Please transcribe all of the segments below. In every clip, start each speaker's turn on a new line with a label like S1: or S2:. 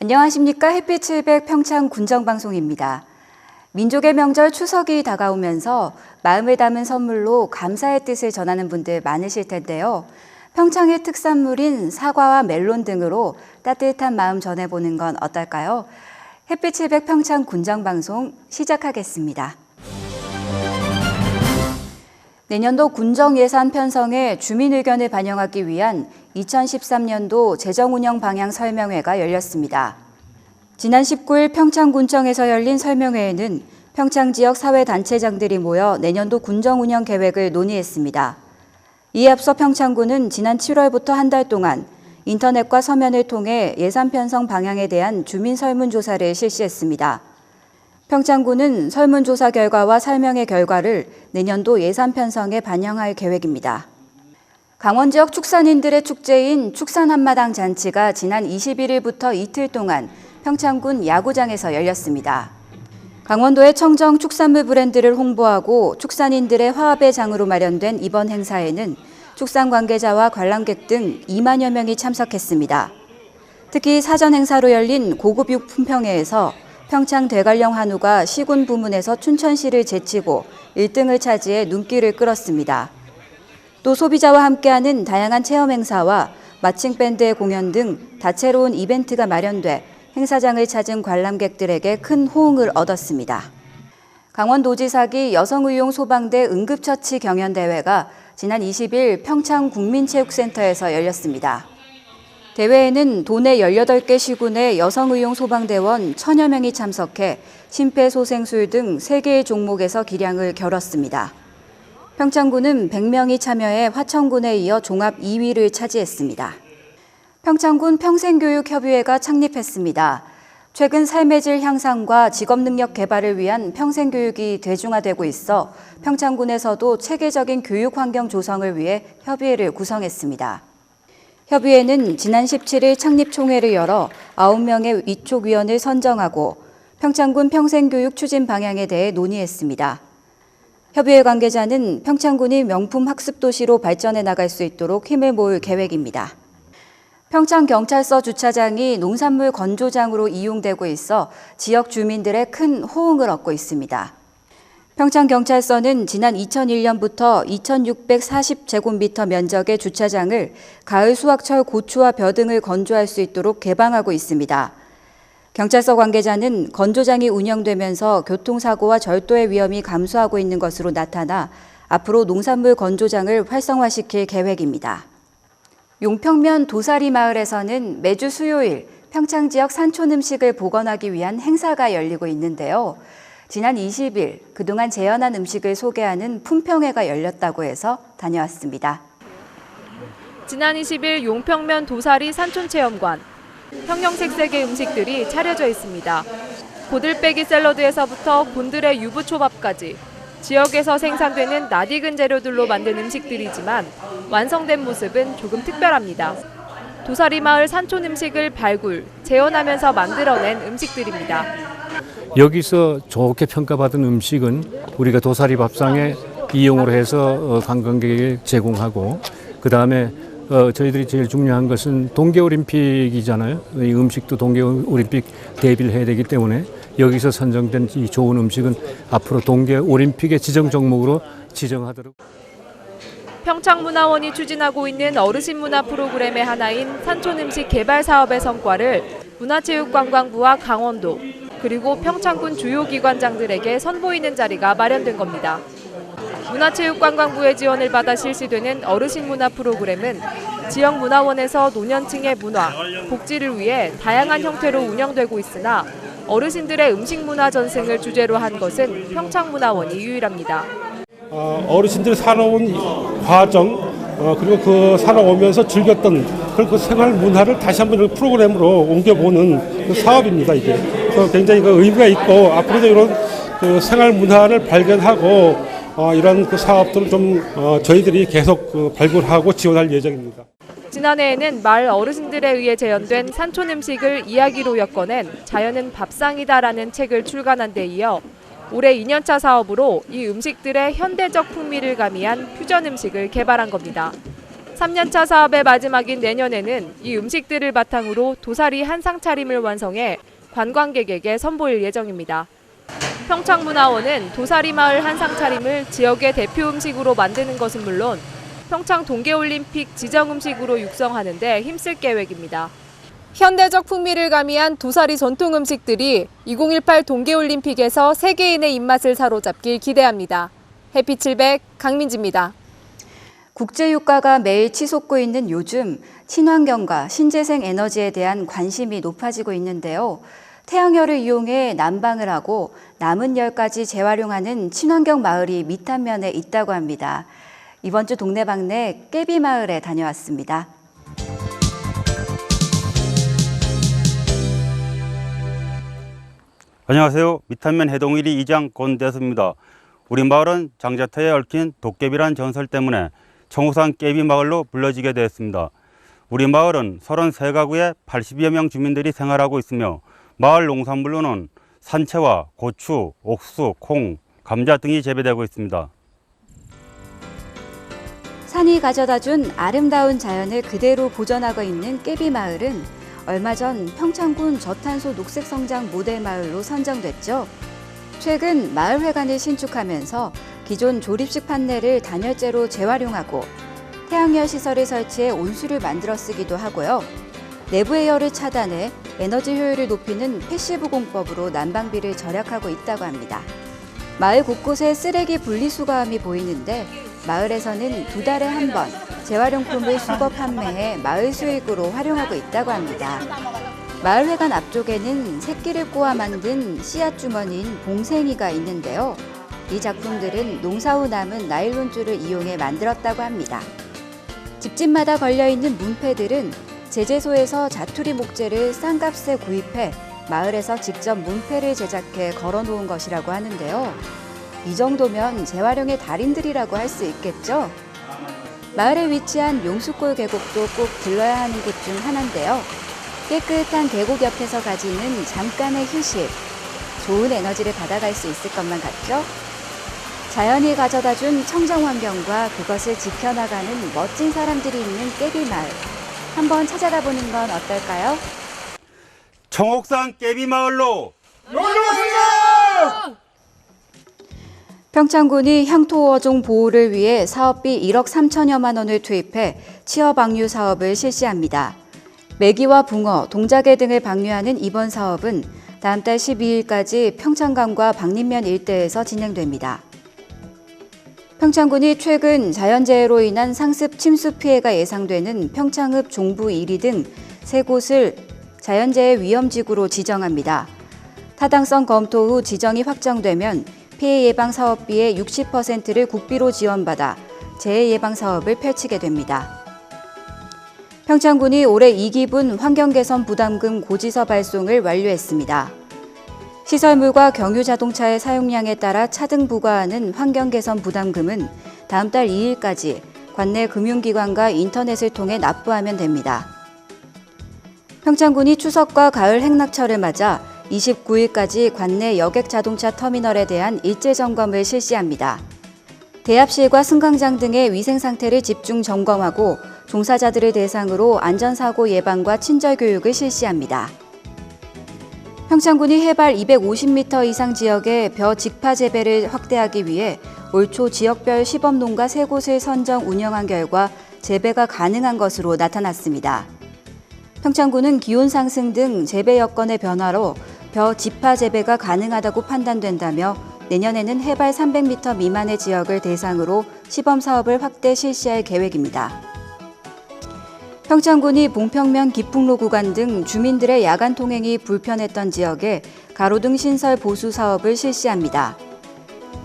S1: 안녕하십니까. 햇빛 700 평창 군정방송입니다. 민족의 명절 추석이 다가오면서 마음을 담은 선물로 감사의 뜻을 전하는 분들 많으실 텐데요. 평창의 특산물인 사과와 멜론 등으로 따뜻한 마음 전해보는 건 어떨까요? 햇빛 700 평창 군정방송 시작하겠습니다. 내년도 군정예산 편성에 주민 의견을 반영하기 위한 2013년도 재정운영 방향 설명회가 열렸습니다. 지난 19일 평창군청에서 열린 설명회에는 평창 지역 사회단체장들이 모여 내년도 군정운영 계획을 논의했습니다. 이에 앞서 평창군은 지난 7월부터 한 달 동안 인터넷과 서면을 통해 예산 편성 방향에 대한 주민 설문조사를 실시했습니다. 평창군은 설문조사 결과와 설명회 결과를 내년도 예산 편성에 반영할 계획입니다. 강원 지역 축산인들의 축제인 축산한마당 잔치가 지난 21일부터 이틀 동안 평창군 야구장에서 열렸습니다. 강원도의 청정 축산물 브랜드를 홍보하고 축산인들의 화합의 장으로 마련된 이번 행사에는 축산 관계자와 관람객 등 2만여 명이 참석했습니다. 특히 사전 행사로 열린 고급 육품평회에서 평창 대관령 한우가 시군 부문에서 춘천시를 제치고 1등을 차지해 눈길을 끌었습니다. 또 소비자와 함께하는 다양한 체험 행사와 마칭 밴드의 공연 등 다채로운 이벤트가 마련돼 행사장을 찾은 관람객들에게 큰 호응을 얻었습니다. 강원도지사기 여성의용 소방대 응급처치 경연대회가 지난 20일 평창국민체육센터에서 열렸습니다. 대회에는 도내 18개 시군의 여성의용 소방대원 1000여 명이 참석해 심폐소생술 등 3개의 종목에서 기량을 겨뤘습니다. 평창군은 100명이 참여해 화천군에 이어 종합 2위를 차지했습니다. 평창군 평생교육협의회가 창립했습니다. 최근 삶의 질 향상과 직업능력 개발을 위한 평생교육이 대중화되고 있어 평창군에서도 체계적인 교육 환경 조성을 위해 협의회를 구성했습니다. 협의회는 지난 17일 창립총회를 열어 9명의 위촉위원을 선정하고 평창군 평생교육 추진 방향에 대해 논의했습니다. 협의회 관계자는 평창군이 명품 학습도시로 발전해 나갈 수 있도록 힘을 모을 계획입니다. 평창경찰서 주차장이 농산물 건조장으로 이용되고 있어 지역 주민들의 큰 호응을 얻고 있습니다. 평창경찰서는 지난 2001년부터 2640제곱미터 면적의 주차장을 가을 수확철 고추와 벼 등을 건조할 수 있도록 개방하고 있습니다. 경찰서 관계자는 건조장이 운영되면서 교통사고와 절도의 위험이 감소하고 있는 것으로 나타나 앞으로 농산물 건조장을 활성화시킬 계획입니다. 용평면 도사리 마을에서는 매주 수요일 평창 지역 산촌 음식을 복원하기 위한 행사가 열리고 있는데요. 지난 20일 그동안 재현한 음식을 소개하는 품평회가 열렸다고 해서 다녀왔습니다.
S2: 지난 20일 용평면 도사리 산촌체험관. 형형색색의 음식들이 차려져 있습니다. 고들빼기 샐러드에서부터 곤드레 유부초밥까지 지역에서 생산되는 낯익은 재료들로 만든 음식들이지만 완성된 모습은 조금 특별합니다. 도사리 마을 산촌 음식을 발굴, 재현하면서 만들어낸 음식들입니다.
S3: 여기서 좋게 평가받은 음식은 우리가 도사리 밥상에 이용을 해서 관광객에게 제공하고, 그다음에 저희들이 제일 중요한 것은 동계올림픽이잖아요. 이 음식도 동계올림픽 대비를 해야 되기 때문에 여기서 선정된 이 좋은 음식은 앞으로 동계올림픽의 지정 종목으로 지정하도록.
S2: 평창문화원이 추진하고 있는 어르신 문화 프로그램의 하나인 산촌음식 개발 사업의 성과를 문화체육관광부와 강원도, 그리고 평창군 주요 기관장들에게 선보이는 자리가 마련된 겁니다. 문화체육관광부의 지원을 받아 실시되는 어르신 문화 프로그램은 지역 문화원에서 노년층의 문화, 복지를 위해 다양한 형태로 운영되고 있으나 어르신들의 음식 문화 전승을 주제로 한 것은 평창문화원이 유일합니다.
S4: 어르신들이 살아온 과정, 그리고 그 살아오면서 즐겼던 그 생활 문화를 다시 한번 프로그램으로 옮겨보는 그 사업입니다, 이게. 그래서 굉장히 그 의미가 있고, 앞으로도 이런 그 생활 문화를 발견하고, 이런 그 사업들을 좀 저희들이 계속 발굴하고 지원할 예정입니다.
S2: 지난해에는 마을 어르신들에 의해 재현된 산촌 음식을 이야기로 엮어낸 자연은 밥상이다라는 책을 출간한 데 이어 올해 2년차 사업으로 이 음식들의 현대적 풍미를 가미한 퓨전 음식을 개발한 겁니다. 3년차 사업의 마지막인 내년에는 이 음식들을 바탕으로 도사리 한상 차림을 완성해 관광객에게 선보일 예정입니다. 평창문화원은 도사리 마을 한상 차림을 지역의 대표 음식으로 만드는 것은 물론 평창 동계올림픽 지정 음식으로 육성하는 데 힘쓸 계획입니다. 현대적 풍미를 가미한 도사리 전통 음식들이 2018 동계올림픽에서 세계인의 입맛을 사로잡길 기대합니다. 해피700 강민지입니다.
S1: 국제유가가 매일 치솟고 있는 요즘 친환경과 신재생 에너지에 대한 관심이 높아지고 있는데요. 태양열을 이용해 난방을 하고 남은 열까지 재활용하는 친환경 마을이 밑단면에 있다고 합니다. 이번 주 동네방네 깨비마을에 다녀왔습니다.
S5: 안녕하세요. 밑단면 해동일이 이장 권대수입니다. 우리 마을은 장자터에 얽힌 도깨비란 전설 때문에 청호산 깨비마을로 불려지게 되었습니다. 우리 마을은 33가구에 80여 명 주민들이 생활하고 있으며 마을 농산물로는 산채와 고추, 옥수, 콩, 감자 등이 재배되고 있습니다.
S1: 산이 가져다준 아름다운 자연을 그대로 보존하고 있는 깨비마을은 얼마 전 평창군 저탄소 녹색성장 모델마을로 선정됐죠. 최근 마을회관을 신축하면서 기존 조립식 판넬을 단열재로 재활용하고 태양열 시설을 설치해 온수를 만들어 쓰기도 하고요. 내부의 열을 차단해 에너지 효율을 높이는 패시브 공법으로 난방비를 절약하고 있다고 합니다. 마을 곳곳에 쓰레기 분리수거함이 보이는데 마을에서는 2달에 한 번 재활용품을 수거 판매해 마을 수익으로 활용하고 있다고 합니다. 마을회관 앞쪽에는 새끼를 꼬아 만든 씨앗 주머니인 봉생이가 있는데요. 이 작품들은 농사 후 남은 나일론줄을 이용해 만들었다고 합니다. 집집마다 걸려있는 문패들은 제재소에서 자투리 목재를 싼 값에 구입해 마을에서 직접 문패를 제작해 걸어놓은 것이라고 하는데요. 이 정도면 재활용의 달인들이라고 할 수 있겠죠? 마을에 위치한 용수골 계곡도 꼭 들러야 하는 곳 중 하나인데요. 깨끗한 계곡 옆에서 가지는 잠깐의 휴식, 좋은 에너지를 받아갈 수 있을 것만 같죠? 자연이 가져다준 청정환경과 그것을 지켜나가는 멋진 사람들이 있는 깨비마을. 한번 찾아가 보는 건 어떨까요?
S5: 청옥산 깨비마을로
S1: 평창군이 향토어종 보호를 위해 사업비 1억 3천여만 원을 투입해 취업 방류 사업을 실시합니다. 메기와 붕어, 동자개 등을 방류하는 이번 사업은 다음 달 12일까지 평창강과 박림면 일대에서 진행됩니다. 평창군이 최근 자연재해로 인한 상습 침수 피해가 예상되는 평창읍 종부 1리 등 3곳을 자연재해 위험지구로 지정합니다. 타당성 검토 후 지정이 확정되면 피해 예방 사업비의 60%를 국비로 지원받아 재해 예방 사업을 펼치게 됩니다. 평창군이 올해 2기분 환경개선 부담금 고지서 발송을 완료했습니다. 시설물과 경유자동차의 사용량에 따라 차등 부과하는 환경개선 부담금은 다음 달 2일까지 관내 금융기관과 인터넷을 통해 납부하면 됩니다. 평창군이 추석과 가을 행락철을 맞아 29일까지 관내 여객자동차 터미널에 대한 일제점검을 실시합니다. 대합실과 승강장 등의 위생 상태를 집중 점검하고 종사자들을 대상으로 안전사고 예방과 친절교육을 실시합니다. 평창군이 해발 250m 이상 지역의 벼 직파 재배를 확대하기 위해 올 초 지역별 시범농가 3곳을 선정 운영한 결과 재배가 가능한 것으로 나타났습니다. 평창군은 기온 상승 등 재배 여건의 변화로 벼 직파 재배가 가능하다고 판단된다며 내년에는 해발 300m 미만의 지역을 대상으로 시범 사업을 확대 실시할 계획입니다. 평창군이 봉평면 기풍로 구간 등 주민들의 야간 통행이 불편했던 지역에 가로등 신설 보수 사업을 실시합니다.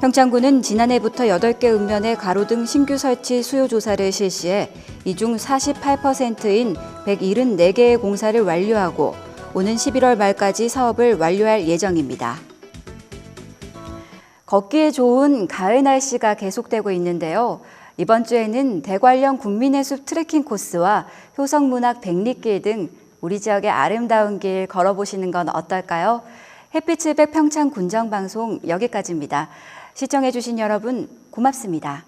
S1: 평창군은 지난해부터 8개 읍면에 가로등 신규 설치 수요 조사를 실시해 이 중 48%인 174개의 공사를 완료하고 오는 11월 말까지 사업을 완료할 예정입니다. 걷기에 좋은 가을 날씨가 계속되고 있는데요. 이번 주에는 대관령 국민의 숲 트레킹 코스와 효성문학 백리길 등 우리 지역의 아름다운 길 걸어보시는 건 어떨까요? 해피700 평창 군정방송 여기까지입니다. 시청해주신 여러분 고맙습니다.